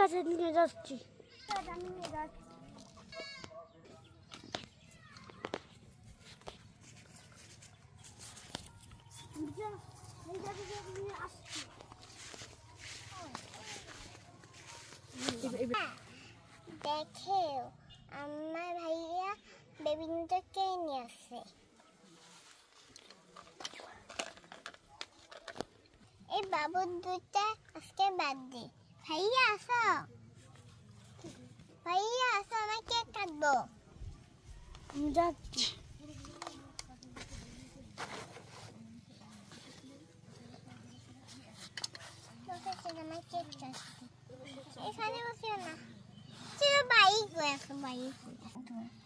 আছে, নিয়ে যাচ্ছি। আমি নিয়ে যাচ্ছি। দেখো আমার ভাইয়া বেবিনটাকে নিয়ে আসছে। এই বাবুর দুধটা আজকে বাদ দি। ভাইয়া আসো, ভাইয়া আসো, আমি কেক কাটবো। যাচ্ছি। এখানে বসিও না, বাইক আছে, বাইক।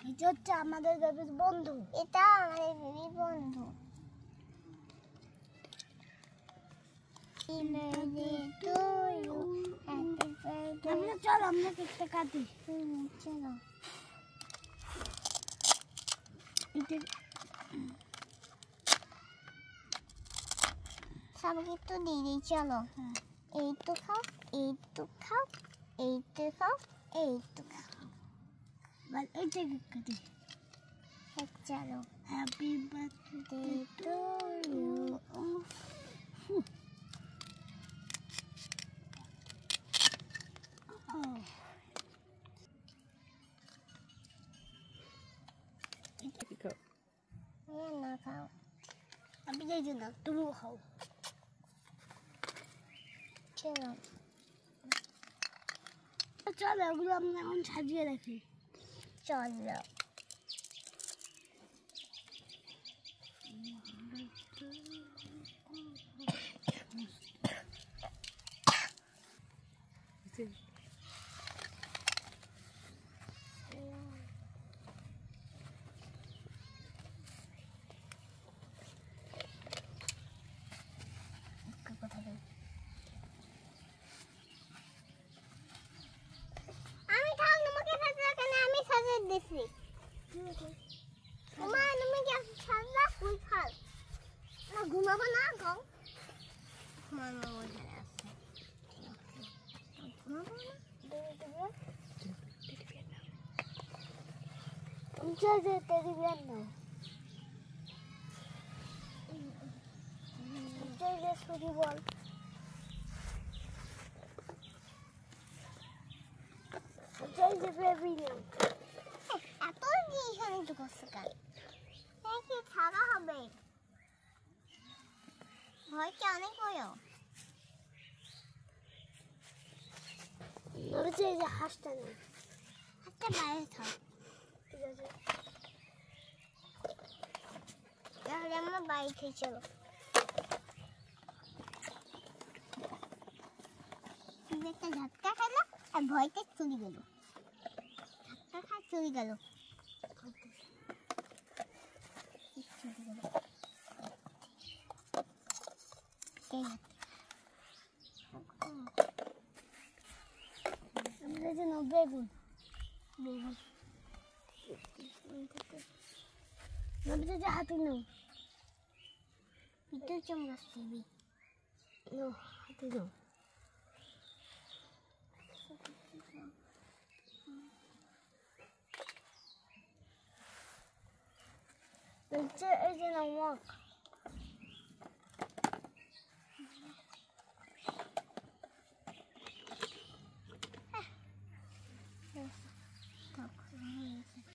এটা হচ্ছে আমাদের বেবির বন্ধু। এটা আমাদের বেবির বন্ধু। চল আমরা কেকটা কাটি। চলো সবাইকে তো দিয়ে দিই। চলো এই তো খাও, এই তো খাও, এই তো খাও, এই তো খাও। এইটা কেক কাটি। চলো হ্যাপি বার্থডে টু ইউ। না খাও, আমি যাই না, তুমিও খাও। চলো চলো ওগুলো আমি এখন সাজিয়ে রাখি। চলো আমি খাও, তোমাকে সাজা কেন? আমি সাজিয়ে দিছি। মা তুমি কি সাজা ফুল খাও না? ঘুমাবো না, খাও। ঘুমাবো বলে আছে, ঘুমাবো না। টেডি বিয়ার নাও। ছুরি বল। বেবি নাও। এত জিনিস করছে কেন? কি ছাড়া হবে? ভয় কি অনেক বড়? আমি চাই যে হাঁসটা নেই। হাতটা বাইরে থাক। ঠিক আছে, তাহলে আমরা বাড়ি খেয়ে চলো। একটা ঝাটকা খাইলো আর ভয়তে চলে গেল। ঝাটকা খাই চলে গেল। আমাদের জন্য বেগুন। বেগুন আমাদের যে হাতি নাও। পিঠে চামড়া দিবি। নাও, হাতি নাও। এই যে নাও মগ।